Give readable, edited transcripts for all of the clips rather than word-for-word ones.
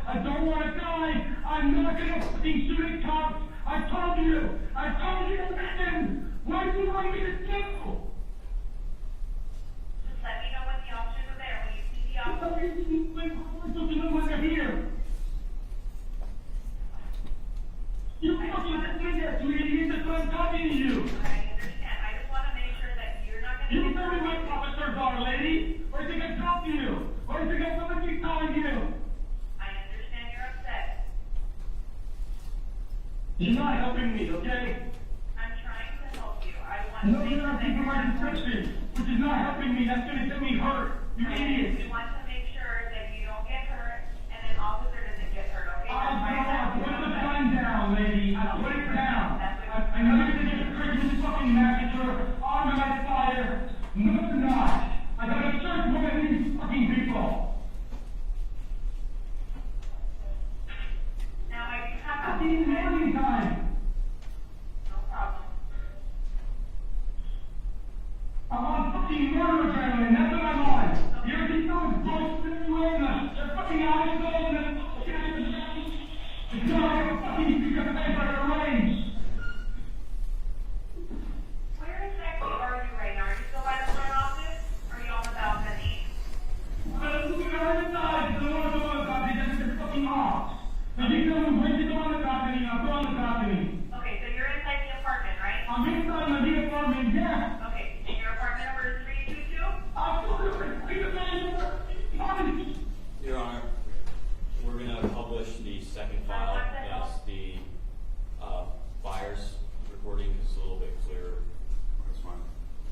I don't want to die. I'm not going to fucking shoot at cops. I told you to listen. What do you want me to do? Just let me know when the officers are there. When you see the officers. Don't you know when they're here? You fucking listen to me, idiot. That's why I'm talking to you. I understand. I just want to make sure that you're not going to. You tell me what officers are, lady. Or do you think I'm talking to you? Or do you think I'm somebody calling you? I understand you're upset. You're not helping me, okay? I'm trying to help you. I want No, to make you're sure not that keeping you're my not. description, which is not helping me. That's going to get me hurt. You idiot. We want to make sure that you don't get hurt and an officer doesn't get hurt, okay? Put the gun down, lady. Put it down. I know you're thinking it's Christmas fucking massacre, automatic fire. No, it's not. I gotta search one of these fucking people. Now, I do have I'll be in morning time. no problem. I'm on fucking murder adrenaline. That's what I'm on. You ever see someone bullshit everywhere and their fucking eyes go and then it's not like a fucking piece of paper to arrange. Where exactly are you right now? Are you still by the front office? Or are you on the balcony? I'm looking on the side. I don't want to go on the balcony. That's just fucking off. Now you tell me when to go on the balcony. I'll go on the balcony. Okay, so you're inside the apartment, right? I'm inside my new apartment, yeah. Okay, and your apartment number is 322? I'll go to the man. Your Honor, we're going to publish the second file as the fire's recording is a little bit clearer. That's fine.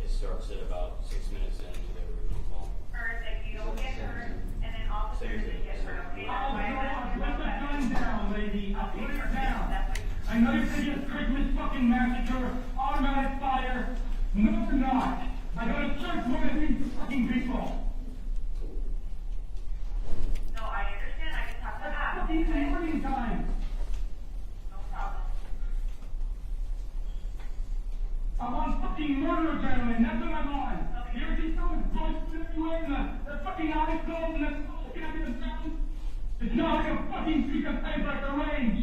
It starts at about 6 minutes into the original call. Or that you don't get hurt and an officer doesn't get hurt, okay? That's why I'm asking Put about the that. gun down, lady. I'll put it down. That's what I know you're thinking it's Christmas fucking massacre, automatic fire. No, it's not. I gotta search one of these fucking people. No, I understand. I just have to ask, Fucking okay? morning time. No problem. I'm on fucking murder adrenaline. That's what I'm on. Okay. You ever see someone bullshit everywhere and their fucking eyes closed and they're looking at me and sound? It's not like a fucking piece of paper to arrange.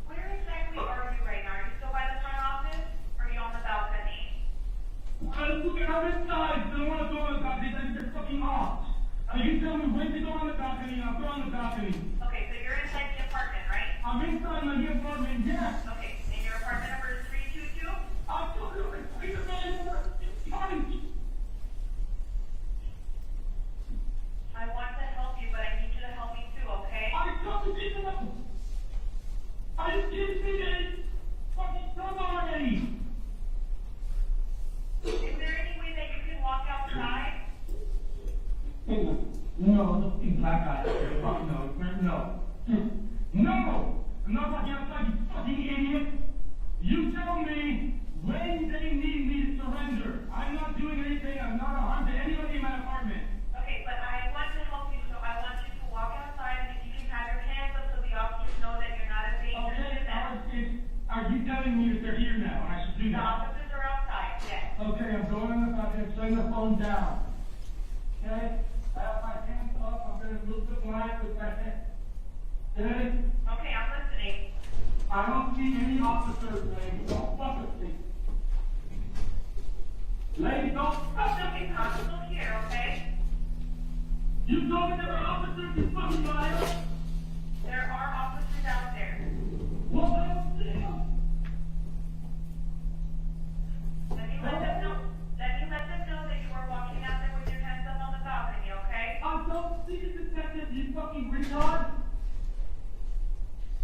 Where exactly are you right now? Are you still by the front office? Or are you on the balcony? I'm looking on this side. I don't want to go on the balcony. That's just fucking off. Now you tell me when to go on the balcony. I'll go on the balcony. Okay, so you're inside the apartment, right? I'm inside my new apartment, yeah. Okay, and your apartment number is 322? I'll go to the man. I want to help you, but I need you to help me too, okay? I talked to people. Are you kidding me? They fucking somebody. Is there any way that you can walk outside? No, those big black guys. Fuck no, no. No! I'm not walking outside, you fucking idiot! You tell me when they need me to surrender. I'm not doing anything, I'm not a harm to anybody in my apartment. Okay, but I want to help you, so I want you to walk outside and if you can have your hands up so the officers know that you're not a danger to them. Are you telling me that they're here now and I should do The that? officers are outside, yes. Okay, I'm going in the balcony, I'm setting the phone down. Okay? I have my hands up, I'm gonna move the blind for a second. Okay? Okay, I'm listening. I don't see any officers, lady. Don't fuck with me. Lady, don't fuck with me. I'm still here, okay? You told me there were officers, you fucking liar. There are officers out there. Well, I don't see them. Let me let them know. Let me let them know that you are walking out there with your hands up on the balcony, okay? I don't see the detective, you fucking retard.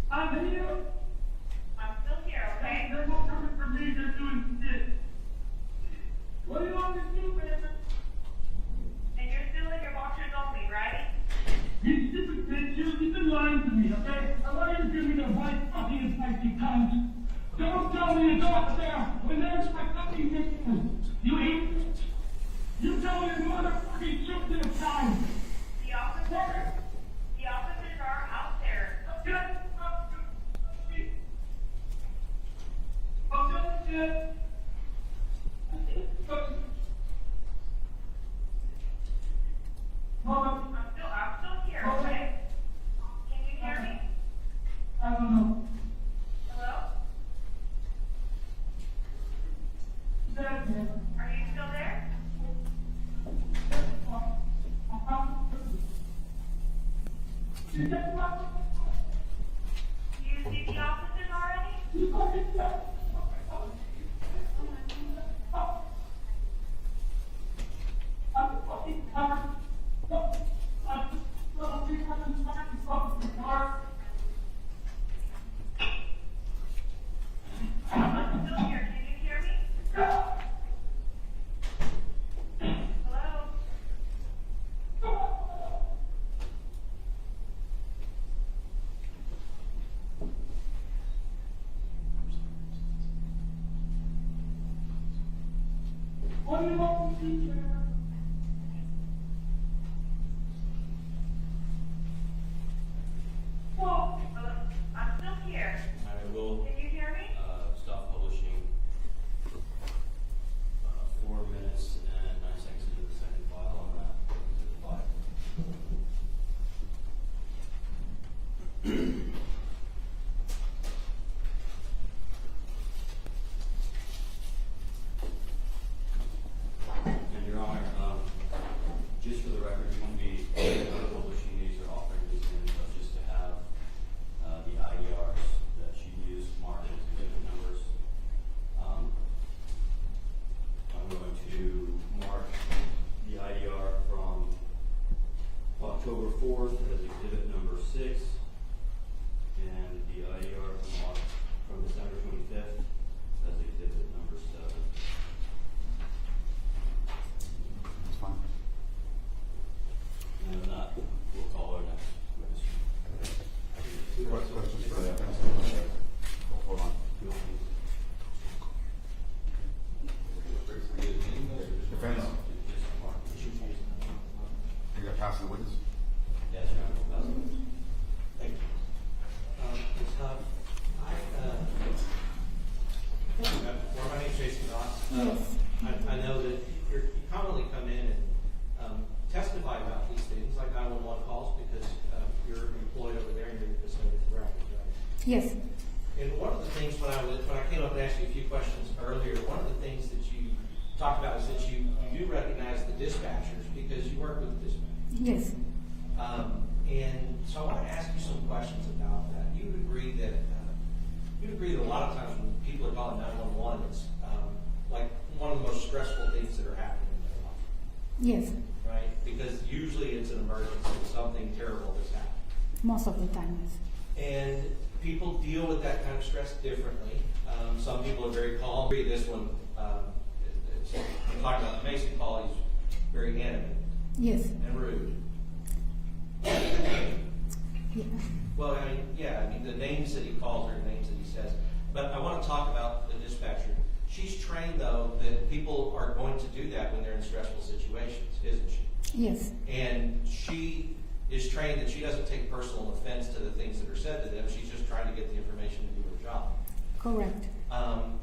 I'm here. I'm still here, okay? They're not coming for me, they're doing shit. What do you want me to do, man? And you're still in your boxers only, right? You stupid bitch, you've been lying to me, okay? I want you to give me the right fucking advice, you cunt. Don't tell me to go up there when there's my fucking victim. You idiot. You tell me to motherfucking shoot to the time. The officers are out there. I'm still You get what? Do you see the officers already? You fucking I'm still here. Can you hear me? Hello? What do you want to teach? Hello? I'm still here. I will, Can you hear me? stop publishing, 4 minutes and 9 seconds into the second file on that. And Your Honor, just for the record, we won't be publishing these or offering these in, but just to have the IDRs that she used marked as exhibit numbers. I'm going to mark the IDR from October 4th as exhibit number 6, and the IDR from December 25th as exhibit number 7. That's fine. And if not, we'll call our next witness. Questions for the defense? Hold on. Defense, you got past the witness? Yes, Your Honor. Thank you. Ms. Huff, my name's Jason Goss. I know that you commonly come in and testify about these things, like 911 calls, because you're employed over there and you're the custodian of the records, right? Yes, And one of the things when I came up and asked you a few questions earlier, one of the things that you talked about is that you do recognize the dispatchers because you work with the dispatchers. yes, And so I want to ask you some questions about that. You would agree that a lot of times when people are calling 911, it's like one of the most stressful things that are happening in their life, yes, right? Because usually it's an emergency, something terrible that's happened. most of the time, yes. And people deal with that kind of stress differently. Some people are very calm. This one, I'm talking about the Mason call, he's very animated Yes, and rude. yeah. Well, the names that he calls are the names that he says. But I want to talk about the dispatcher. She's trained, though, that people are going to do that when they're in stressful situations, isn't she? Yes, And she is trained that she doesn't take personal offense to the things that are said to them. She's just trying to get the information to do her job. correct.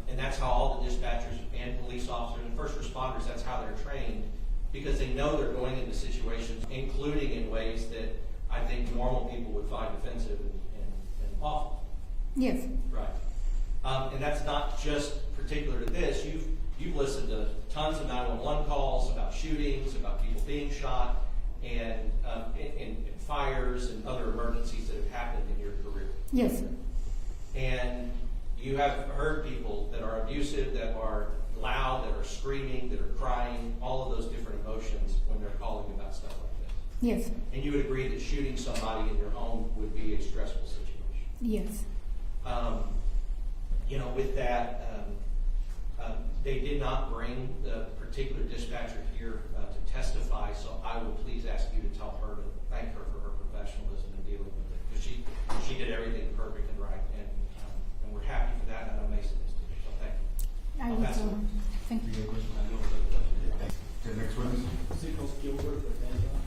And that's how all the dispatchers and police officers and first responders, that's how they're trained, because they know they're going into situations, including in ways that I think normal people would find offensive and awful. Yes, Right. And that's not just particular to this. You've listened to tons of 911 calls about shootings, about people being shot, and fires and other emergencies that have happened in your career. yes, And you have heard people that are abusive, that are loud, that are screaming, that are crying, all of those different emotions when they're calling about stuff like this. yes, And you would agree that shooting somebody in your home would be a stressful situation. yes, With that, they did not bring the particular dispatcher here to testify, so I will please ask you to tell her to thank her for her professionalism in dealing with it, because she did everything perfect and right, and we're happy for that, and I know Mason is too, so thank you. I I'll will pass it tell on. him. Thank you. I know for the question. Thanks. Okay, next witness? Sickles Gilbert for Daniel.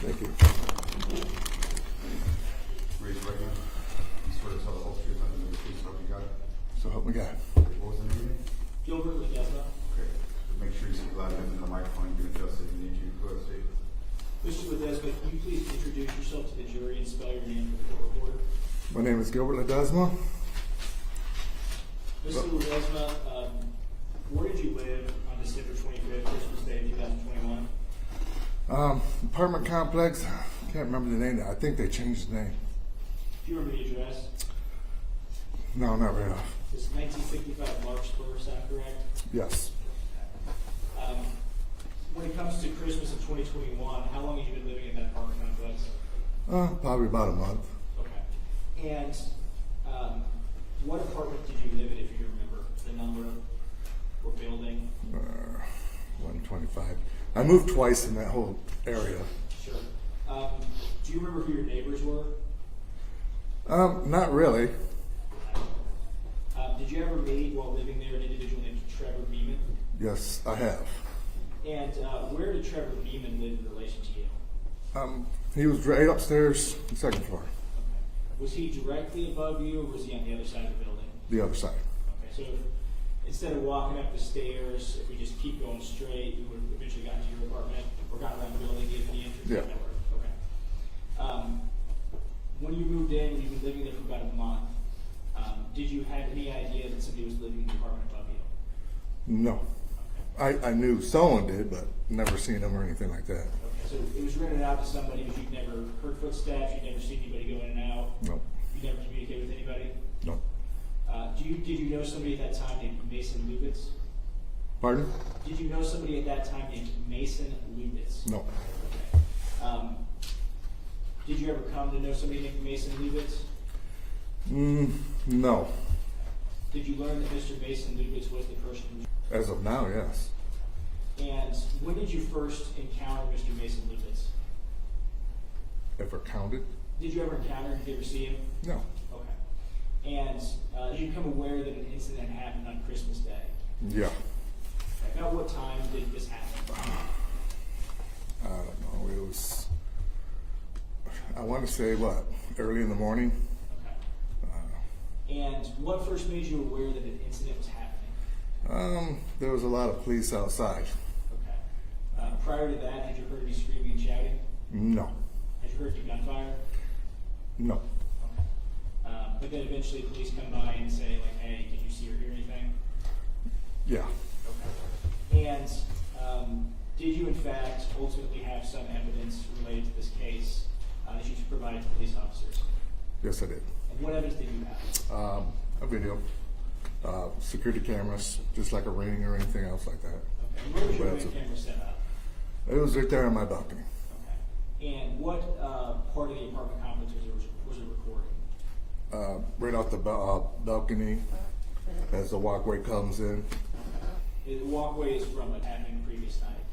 Thank you. Raise your right hand. You swear to tell the whole truth, nothing but the truth, so help you God. So help me God. What was the name? Gilbert Ledesma. Okay. Make sure you speak loud enough in the microphone. You can adjust it if you need to. Go ahead, Steve. Mr. Ledesma, can you please introduce yourself to the jury and spell your name for the court reporter? My name is Gilbert Ledesma. Mr. Ledesma, where did you live on December 25th, Christmas Day, 2021? Apartment complex. Can't remember the name. I think they changed the name. Do you remember the address? No, not right off. This is 1965 Larkspur, is that correct? Yes. When it comes to Christmas of 2021, how long have you been living in that apartment complex? Probably about a month. Okay. And what apartment did you live in, if you remember? The number or building? 125. I moved twice in that whole area. Sure. Do you remember who your neighbors were? Not really. Did you ever meet, while living there, an individual named Trevor Beeman? Yes, I have. And where did Trevor Beeman live in relation to you? He was right upstairs, the second floor, Okay. Was he directly above you, or was he on the other side of the building? the other side. Okay, so instead of walking up the stairs, if we just keep going straight, we would have eventually gotten to your apartment, or gotten around the building, given the entrance? Yeah. That worked. Okay. When you moved in, when you've been living there for about a month, did you have any idea that somebody was living in the apartment above you? No. I knew someone did, but never seen them or anything like that. Okay, so it was rented out to somebody, but you've never heard footsteps, you've never seen anybody go in and out? No. You never communicated with anybody? No. Did you know somebody at that time named Mason Lubitz? Pardon? Did you know somebody at that time named Mason Lubitz? No. Okay. Did you ever come to know somebody named Mason Lubitz? No. Did you learn that Mr. Mason Lubitz was the person who... As of now, yes. And when did you first encounter Mr. Mason Lubitz? Ever counted? Did you ever encounter him? Did you ever see him? No. Okay. And did you become aware that an incident happened on Christmas Day? Yeah. Okay. About what time did this happen? I don't know. It was, I want to say, what, early in the morning? Okay. And what first made you aware that an incident was happening? There was a lot of police outside. Okay. Prior to that, had you heard any screaming and shouting? No. Had you heard any gunfire? No. Okay. But then eventually police come by and say, like, hey, did you see or hear anything? Yeah. Okay. And did you, in fact, ultimately have some evidence related to this case that you provided to police officers? Yes, I did. And what evidence did you have? A video. Security cameras, just like a ring or anything else like that. Okay. And where was your Well, ring camera set up? It was right there on my balcony. Okay. And what part of the apartment complex was it recording? Right off the balcony as the walkway comes in. The walkway is from what happened the previous night.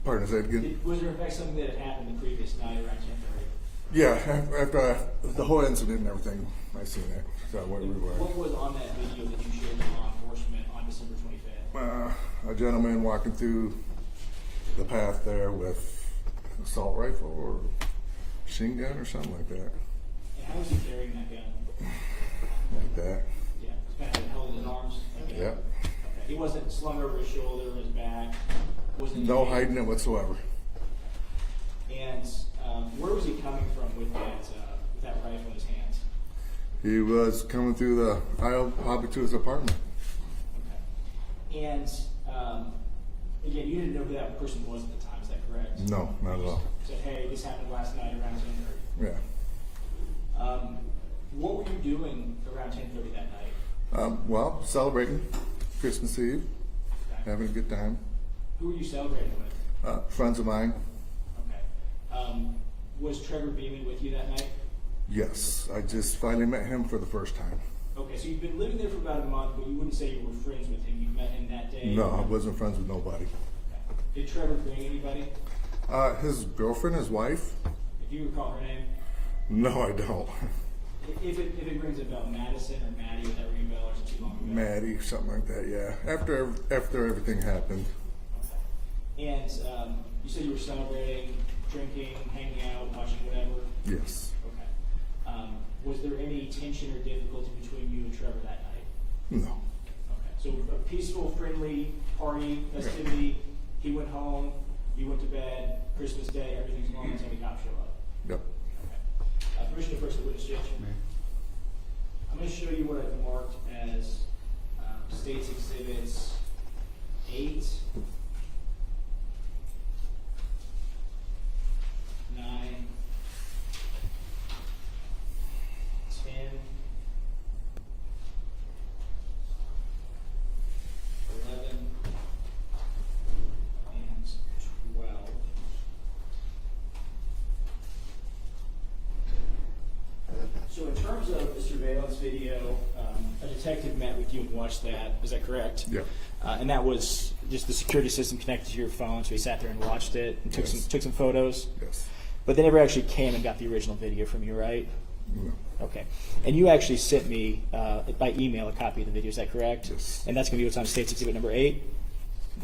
Pardon, say it again? Was there in fact something that had happened the previous night around 10:30? Yeah, after the whole incident and everything, I seen it. So where we were. What was on that video that you shared with law enforcement on December 25th? A gentleman walking through the path there with an assault rifle or machine gun or something like that. And how was he carrying that gun? Like that. Yeah, it's kind of held in his arms. Okay. Yep. Okay. He wasn't slung over his shoulder or his back. Wasn't No hiding it whatsoever. And where was he coming from with that rifle in his hands? He was coming through the aisle, probably to his apartment. Okay. And again, you didn't know who that person was at the time. Is that correct? No, not at all. Said, hey, this happened last night around 10:30. Yeah. What were you doing around 10:30 that night? Well, celebrating Christmas Eve, Okay. having a good time. Who were you celebrating with? Friends of mine. Okay. Was Trevor Beeman with you that night? Yes, I just finally met him for the first time. Okay, so you've been living there for about a month, but you wouldn't say you were friends with him. You met him that day? No, I wasn't friends with nobody. Okay. Did Trevor bring anybody? His girlfriend, his wife? Do you recall her name? No, I don't. If it rings a bell, Madison or Maddie, would that ring a bell, or is it too long ago? Maddie, something like that, yeah. After everything happened. Okay. And you said you were celebrating drinking, hanging out, watching whatever? Yes. Okay. Was there any tension or difficulty between you and Trevor that night? No. Okay. So a peaceful, friendly party, festivity. He went home, you went to bed, Christmas Day, everything's normal until the cops show up. Yep. Okay. Permission to first witness, Judge. I'm going to show you what I've marked as States Exhibits 8, 9, 10, 11, and 12. So in terms of the surveillance video, a detective met with you and watched that. Is that correct? Yeah. And that was just the security system connected to your phone, so he sat there and watched it and took Yes. some photos. Yes. But they never actually came and got the original video from you, right? No. Okay. And you actually sent me by email a copy of the video. Is that correct? Yes. And that's going to be what's on States Exhibit number 8,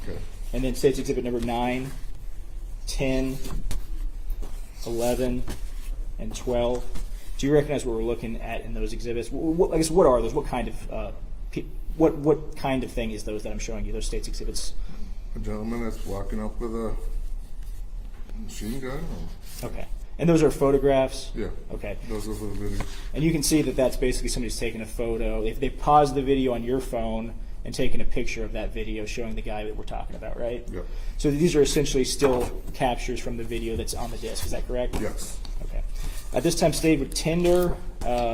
Okay. and then States Exhibit number 9, 10, 11, and 12. Do you recognize what we're looking at in those exhibits? I guess what are those? What kind of what kind of thing is those that I'm showing you? Those States Exhibits. A gentleman that's walking up with a machine gun. Or, Okay. And those are photographs. yeah. Okay. Those are the videos. And you can see that that's basically somebody's taking a photo. If they paused the video on your phone and taken a picture of that video showing the guy that we're talking about, right? Yep. So these are essentially still captures from the video that's on the disc. Is that correct? Yes. Okay. At this time, stayed with Tinder,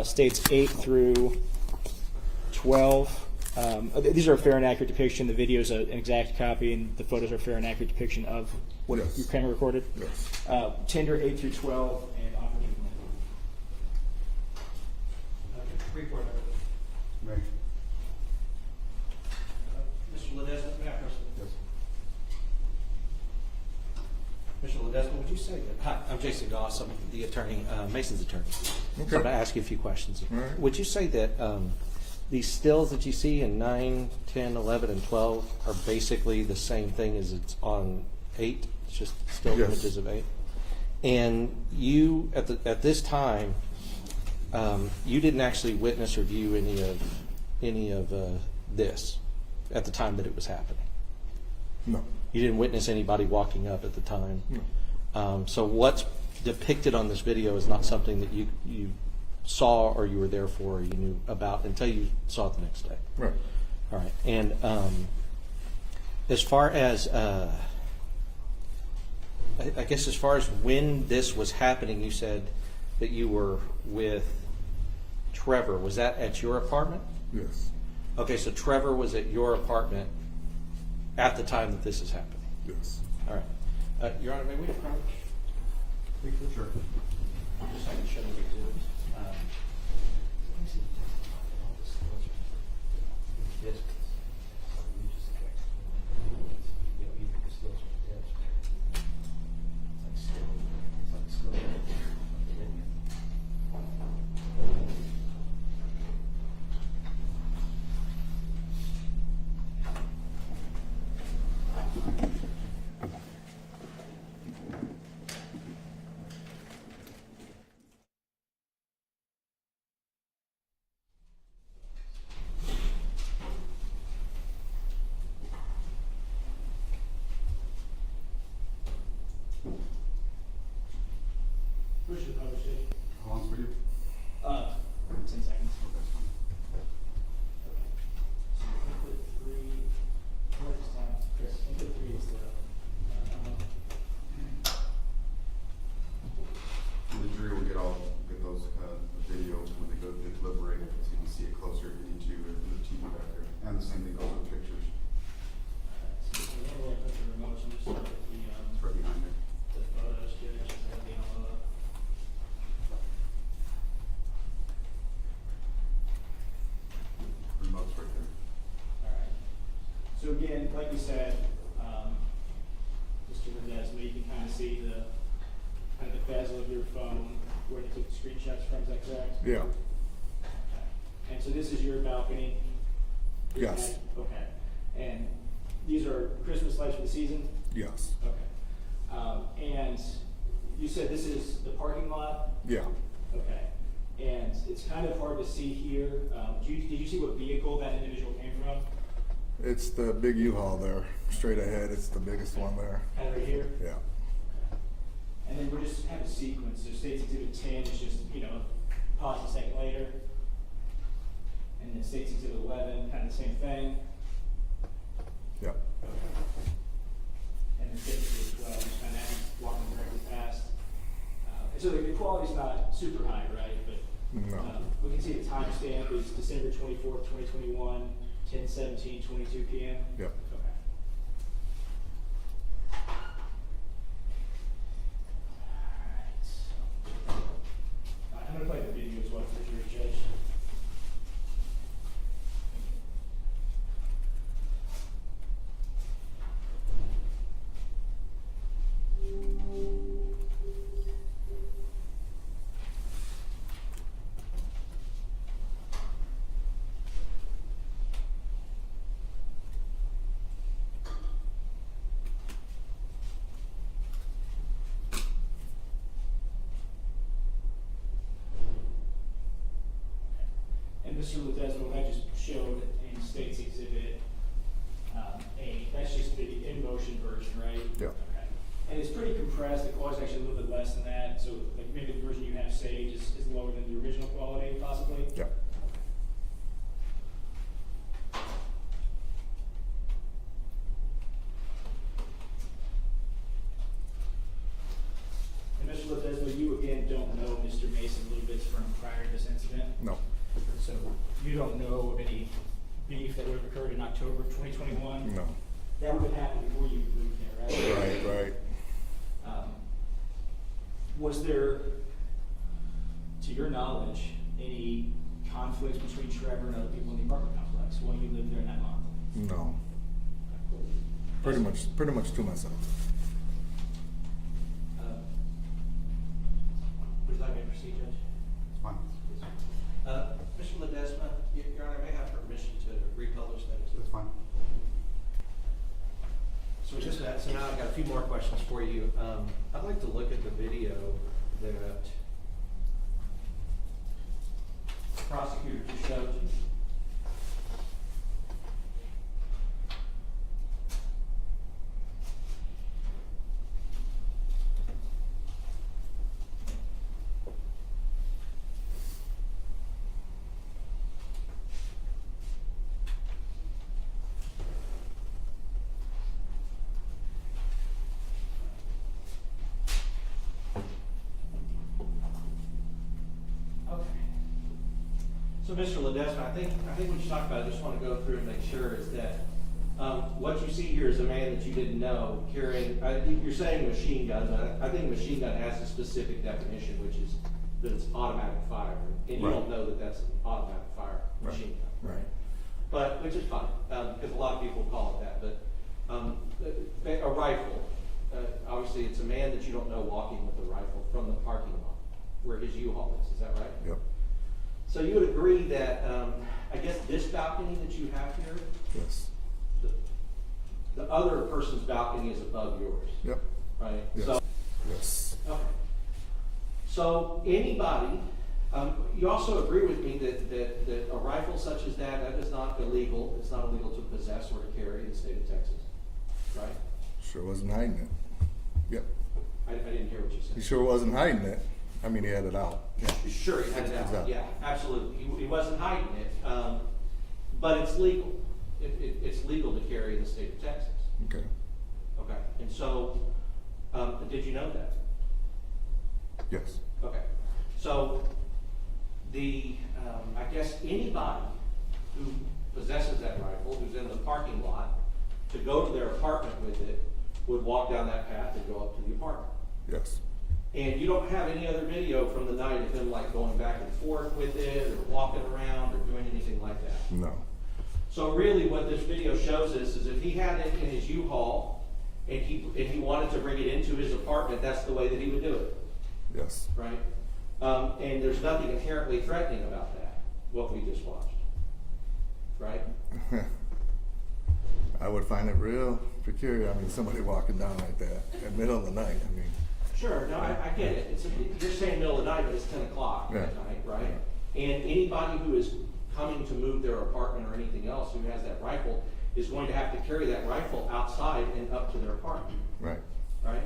states 8 through 12. These are a fair and accurate depiction. The video is an exact copy, and the photos are a fair and accurate depiction of what Yes. your camera recorded. Yes. Tinder 8 through 12, and operative. Report. May. Mr. Ledesma, may I press it? Yes. Mr. Ledesma, would you say that? Hi, I'm Jason Goss. I'm the attorney, Mason's attorney. So I'm Okay. going to ask you a few questions. All right. Would you say that these stills that you see in 9, 10, 11, and 12 are basically the same thing as it's on 8? It's just still Yes. images of 8. And you, at this time, you didn't actually witness or view any of this at the time that it was happening. No. You didn't witness anybody walking up at the time. No. So what's depicted on this video is not something that you saw or you were there for or you knew about until you saw it the next day. Right. All right. And as far as I guess as far as when this was happening, you said that you were with Trevor. Was that at your apartment? Yes. Okay, so Trevor was at your apartment at the time that this is happening. Yes. All right. Your Honor, may we approach? Sure. Just so I can show the exhibits. Yes. Push the publish it. How long's the video? 10 seconds. Okay. So input 3. What is that? Chris, input 3 is the. The jury will get those videos when they go to deliberate, so you can see it closer if you need to, and the TV back there. And the same thing goes with pictures. So where do I put the remote? So just start with It's right behind there. the photos, Judge, and then the envelope. Remote's right there. All right. So again, like you said, Mr. Ledesma, you can kind of see the kind of the bezel of your phone where they took the screenshots from. Is that correct? Yeah. Okay. And so this is your balcony? Yes. Okay. And these are Christmas lights for the season? Yes. Okay. And you said this is the parking lot? Yeah. Okay. And it's kind of hard to see here. Did you see what vehicle that individual came from? It's the big U-Haul there, straight ahead. It's the biggest one there. Kind of right here? Yeah. And then we'll just have a sequence. So State's Exhibit 10 is just, pause a second later. And then State's Exhibit 11, kind of the same thing. Yeah. And then State's Exhibit 12, just kind of walking directly past. And so the quality's not super high, right? But No. we can see the timestamp is December 24th, 2021, 10:17, 22 p.m. Yep. Okay. Alright, I'm gonna play the video as well for the jury judge. And Mr. Ledesma, what I just showed in State's Exhibit A, that's just the in-motion version, right? Yeah. Okay. And it's pretty compressed, the quality's actually a little bit less than that, so like maybe the version you have saved is lower than the original quality, possibly? Yeah. And Mr. Ledesma, you again don't know Mr. Mason Lubitz from prior to this incident? No. So you don't know of any beef that would have occurred in October of 2021? No. That would have happened before you moved there, right? Right. Was there, to your knowledge, any conflicts between Trevor and other people in the apartment complex while you lived there in that month? No. Pretty much to myself. Would you like me to proceed, Judge? It's fine. Mr. Ledesma, Your Honor, may I have permission to republish that? It's fine. So now I've got a few more questions for you. I'd like to look at the video that the prosecutor just showed you. So, Mr. Ledesma, I think what you talked about, I just want to go through and make sure is that what you see here is a man that you didn't know carrying, you're saying machine gun, but I think machine gun has a specific definition, which is that it's automatic fire. And you Right. don't know that that's an automatic fire Right. machine gun. Right. But, which is fine, because a lot of people call it that, but a rifle, obviously it's a man that you don't know walking with a rifle from the parking lot where his U-Haul is that right? Yep. So you would agree that, I guess this balcony that you have here, Yes. the other person's balcony is above yours, Yep. right? Yes. So, Yes. okay. So anybody, you also agree with me that a rifle such as that is not illegal. It's not illegal to possess or to carry in the state of Texas, right? Sure wasn't hiding it. Yep. I didn't hear what you said. He sure wasn't hiding it. I mean, he had it out. Yeah. Sure, he had it out. Exactly. Yeah, absolutely. He wasn't hiding it, but it's legal. It's legal to carry in the state of Texas. Okay. Okay, and so, did you know that? Yes. Okay, so I guess anybody who possesses that rifle, who's in the parking lot, to go to their apartment with it, would walk down that path and go up to the apartment. Yes. And you don't have any other video from the night of him like going back and forth with it, or walking around, or doing anything like that. No. So really what this video shows us is if he had it in his U-Haul, and he wanted to bring it into his apartment, that's the way that he would do it, Yes. right? And there's nothing inherently threatening about that, what we just watched, right? I would find it real peculiar. I mean, somebody walking down like that in the middle of the night. I mean, Sure, no, I get it. You're saying middle of the night, but it's 10 o'clock Yeah. at night, right? And anybody who is coming to move their apartment or anything else who has that rifle is going to have to carry that rifle outside and up to their apartment, Right. right?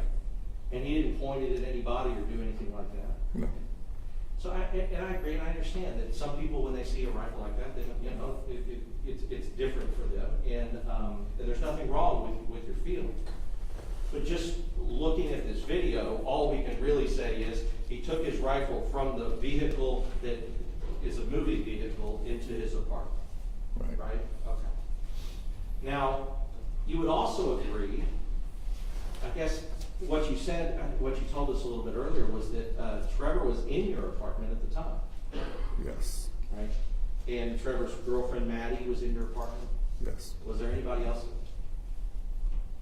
And he didn't point it at anybody or do anything like that. No. So I agree, and I understand that some people, when they see a rifle like that, it's different for them, and there's nothing wrong with your feelings. But just looking at this video, all we can really say is he took his rifle from the vehicle that is a moving vehicle into his apartment. Right. Right? Okay. Now, you would also agree, I guess, what you said, what you told us a little bit earlier was that Trevor was in your apartment at the time, Yes. right? And Trevor's girlfriend Maddie was in your apartment? Yes. Was there anybody else?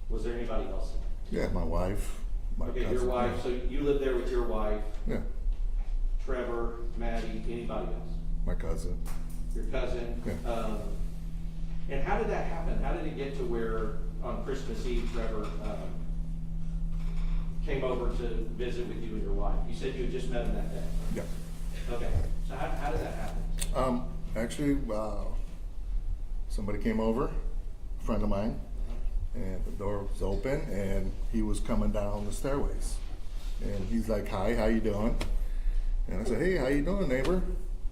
Was there anybody else? Yeah, my wife. My Okay, your cousin. wife, so you lived there with your wife, Yeah, Trevor, Maddie, anybody else? my cousin. Your cousin? Yeah. And how did that happen? How did it get to where on Christmas Eve Trevor came over to visit with you and your wife? You said you had just met him that day. Yeah. Okay, so how did that happen? Actually, somebody came over, a friend of mine, and the door was open, and he was coming down the stairways. And he's like, "Hi, how you doing?" And I said, "Hey, how you doing, neighbor?"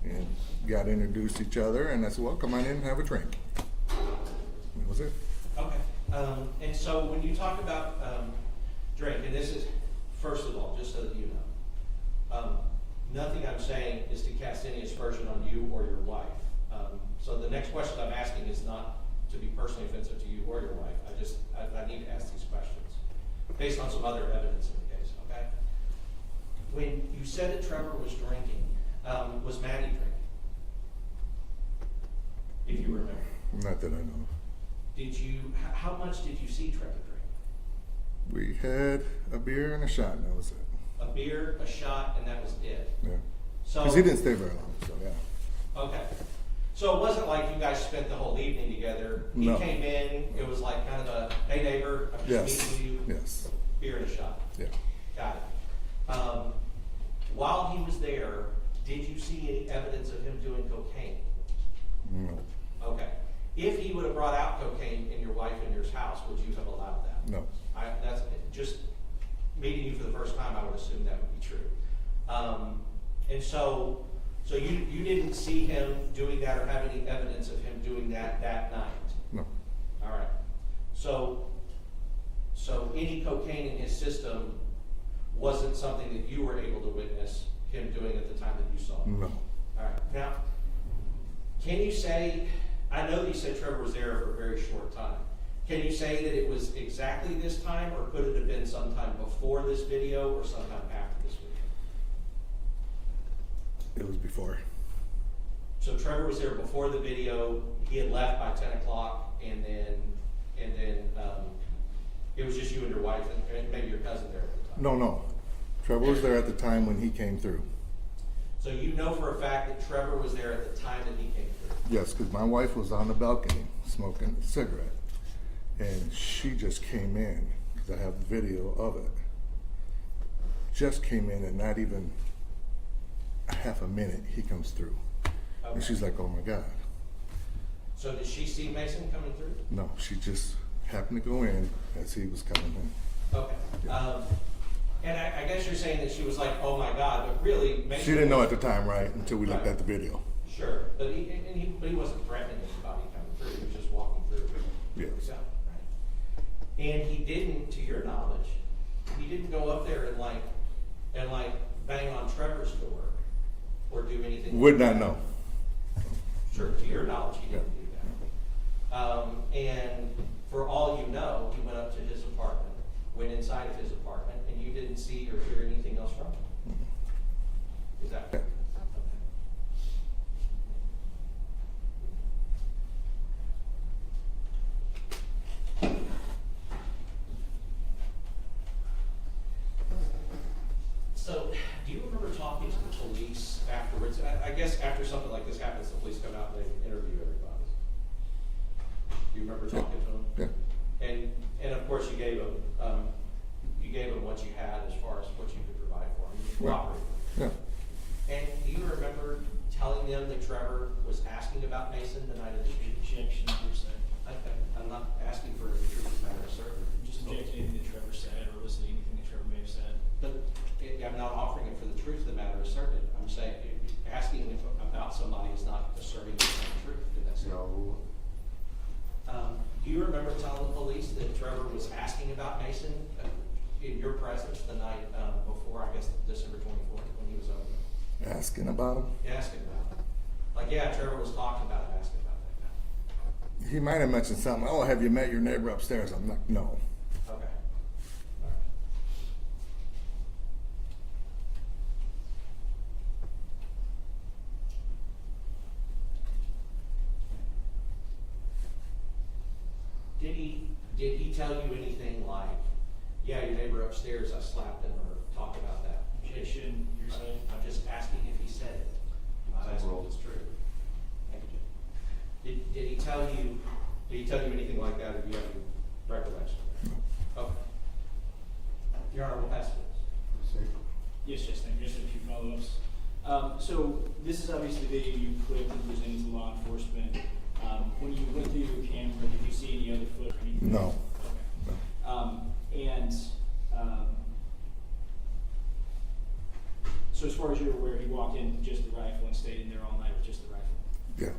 And got introduced each other, and I said, "Well, come on in and have a drink." That was it. Okay, and so when you talk about drink, and this is, first of all, just so that you know, nothing I'm saying is to cast any aspersion on you or your wife. So the next question I'm asking is not to be personally offensive to you or your wife. I need to ask these questions based on some other evidence in the case, okay? When you said that Trevor was drinking, was Maddie drinking? If you remember. Not that I know. How much did you see Trevor drink? We had a beer and a shot, and that was it. A beer, a shot, and that was it. Yeah. So, Because he didn't stay very long, so yeah. okay. So it wasn't like you guys spent the whole evening together. He No. came in, it was like kind of a, hey neighbor, I'm just Yes. meeting you. Yes. Beer and a shot. Yeah. Got it. While he was there, did you see any evidence of him doing cocaine? No. Okay. If he would have brought out cocaine in your wife and yours house, would you have allowed that? No. That's just meeting you for the first time. I would assume that would be true. And so you didn't see him doing that or have any evidence of him doing that night. No. All right. So any cocaine in his system wasn't something that you were able to witness him doing at the time that you saw him. No. All right. Now, can you say? I know that you said Trevor was there for a very short time. Can you say that it was exactly this time, or could it have been sometime before this video or sometime after this video? It was before. So Trevor was there before the video. He had left by 10 o'clock, and then it was just you and your wife and maybe your cousin there at the time. No. Trevor was there at the time when he came through. So you know for a fact that Trevor was there at the time that he came through. Yes, because my wife was on the balcony smoking a cigarette. And she just came in, because I have the video of it. Just came in, and not even a half a minute, he comes through. Okay. And she's like, "Oh my God." So did she see Mason coming through? No, she just happened to go in as he was coming in. Okay. Yeah. And I guess you're saying that she was like, "Oh my God," but really, Mason She didn't know was- at the time, right, until we looked Right. at the video. Sure, but he wasn't threatening anybody coming through. He was just walking through. Yes. So, right. And he didn't, to your knowledge, he didn't go up there and bang on Trevor's door or do anything. Would like not that. know. Sure, to your knowledge, he didn't do that. And for all you know, he went up to his apartment, went inside of his apartment, and you didn't see or hear anything else from him. Is that Yeah. okay? So, do you remember talking to the police afterwards? I guess after something like this happens, the police come out and they interview everybody. Do you remember talking to them? Yeah. And of course you gave them what you had as far as what you Do you remember telling the police that Trevor was asking about Mason in your presence the night before, I guess, December 24th, when he was over there? Asking about him. Asking about it. Like, yeah, Trevor was talking about it, asking about that guy. He might have mentioned something. Oh, have you met your neighbor upstairs? I'm like, no. Okay. All right. Did he tell you anything like, yeah, your neighbor upstairs, I slapped him, or talk about that? Objection, you're saying? I'm just asking if he said it. I'm not asking if it's true. Thank you, Jim. Did he tell you anything like that, or do you have any recollection? Okay. Your Honor, we'll pass this. Yes, yes, thank you. Just a few follow-ups. So this is obviously the video you clipped and presented to law enforcement. When you went through your camera, did you see any other footage? or anything? No. Okay. So as far as you're aware, he walked in with just the rifle and stayed in there all night with just the rifle? Yeah.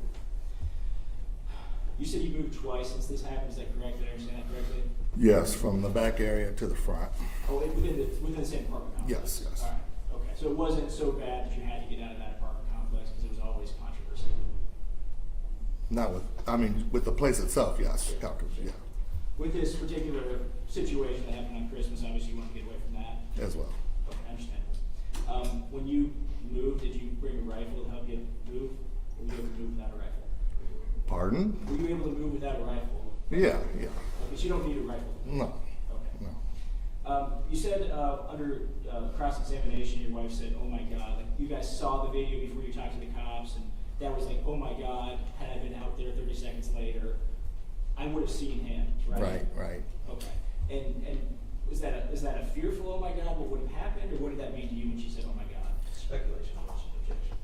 You said you moved twice since this happened, is that correct? Did I understand that correctly? Yes, from the back area to the front. Oh, within the same apartment complex? Yes, yes. All right, okay. So it wasn't so bad that you had to get out of that apartment complex because it was always controversy? Not with, I mean, with the place itself, yes. Sure. Yeah, With this particular situation that happened on Christmas, obviously you want to get away from that? as well. Okay, I understand. When you moved, did you bring a rifle to help you move? Or were you able to move without a rifle? Pardon? Were you able to move without a rifle? Yeah, yeah. Okay, so you don't need a rifle? No, Okay. no. You said under cross-examination, your wife said, "Oh my God!" Like you guys saw the video before you talked to the cops, and that was like, "Oh my God!" Had I been out there 30 seconds later, I would have seen him. Right. Right. Okay. And is that a fearful? "Oh my God!" What would have happened, or what did that mean to you when she said, "Oh my God"? Speculation, objection.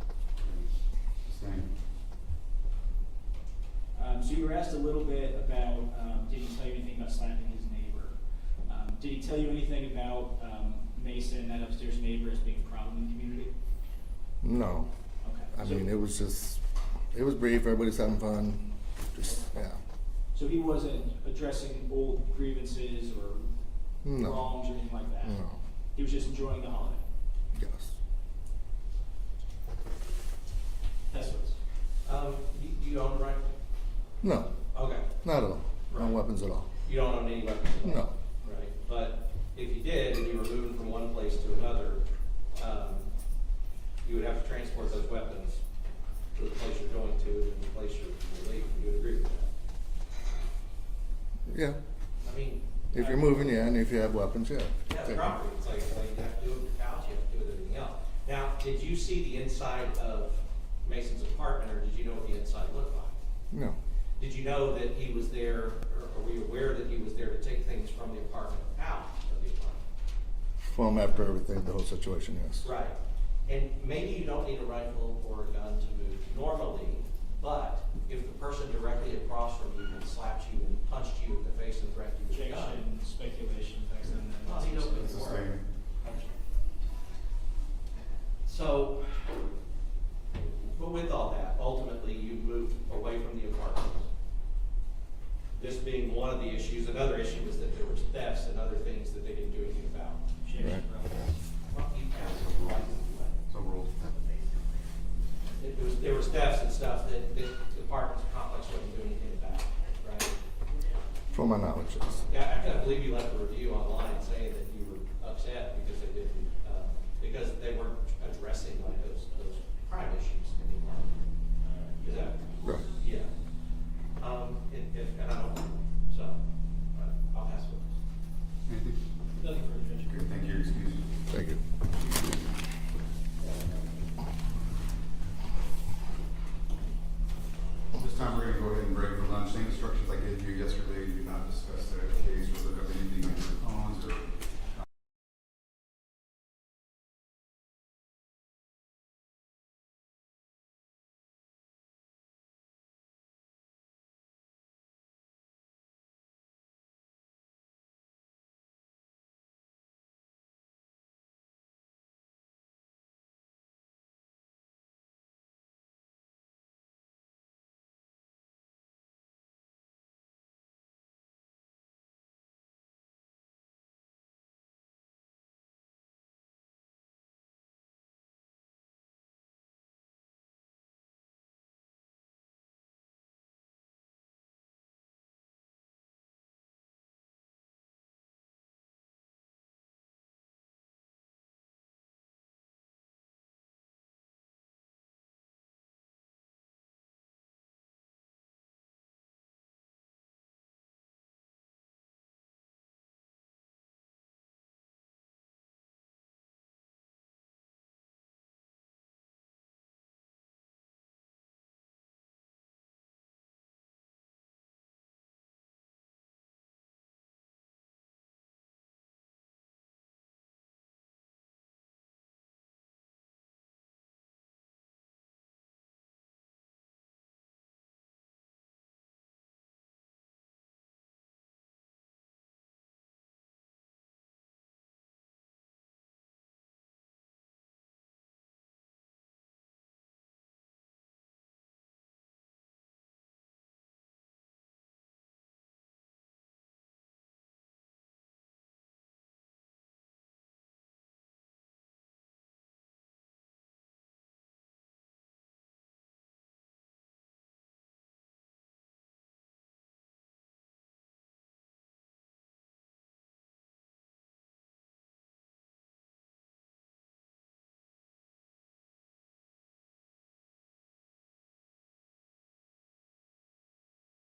So you were asked a little bit about, did he tell you anything about slapping his neighbor? Did he tell you anything about Mason, that upstairs neighbor, as being a problem in the community? No. Okay. I mean, it was brief. Everybody's having fun. Just, yeah. So he wasn't addressing old grievances or No. wrongs or anything like that? No. He was just enjoying the holiday? Yes. Teslas. Do you own a rifle? No, Okay. not at all. No Right. weapons at all. You don't own any weapons at all? No. Right, but if you did, and you were moving from one place to another, you would have to transport those weapons to the place you're going to and the place you're leaving. You would agree with that? Yeah. I mean. If you're moving, yeah, and if you have weapons, yeah. Yeah, Take the them. property, it's like you have to do it with the couch, you have to do it with everything else. Now, did you see the inside of Mason's apartment, or did you know what the inside looked like? No. Did you know that he was there, or were you aware that he was there to take things from the apartment out of the apartment? From after everything, the whole situation, yes. Right. And maybe you don't need a rifle or a gun to move normally, but if the person directly across from you had slapped you and punched you in the face and threatened you with a gun. Objection, speculation, thanks. Well, he knows It's the before. same. So, but with all that, ultimately you moved away from the apartment. This being one of the issues, another issue was that there was thefts and other things that they didn't do anything about. Objection. Well, you passed it right anyway. So ruled. There was thefts and stuff that the apartment complex wasn't doing anything about, right? From my knowledge, yes. Yeah, I believe you left a review online saying that you were upset because they didn't, because they weren't addressing like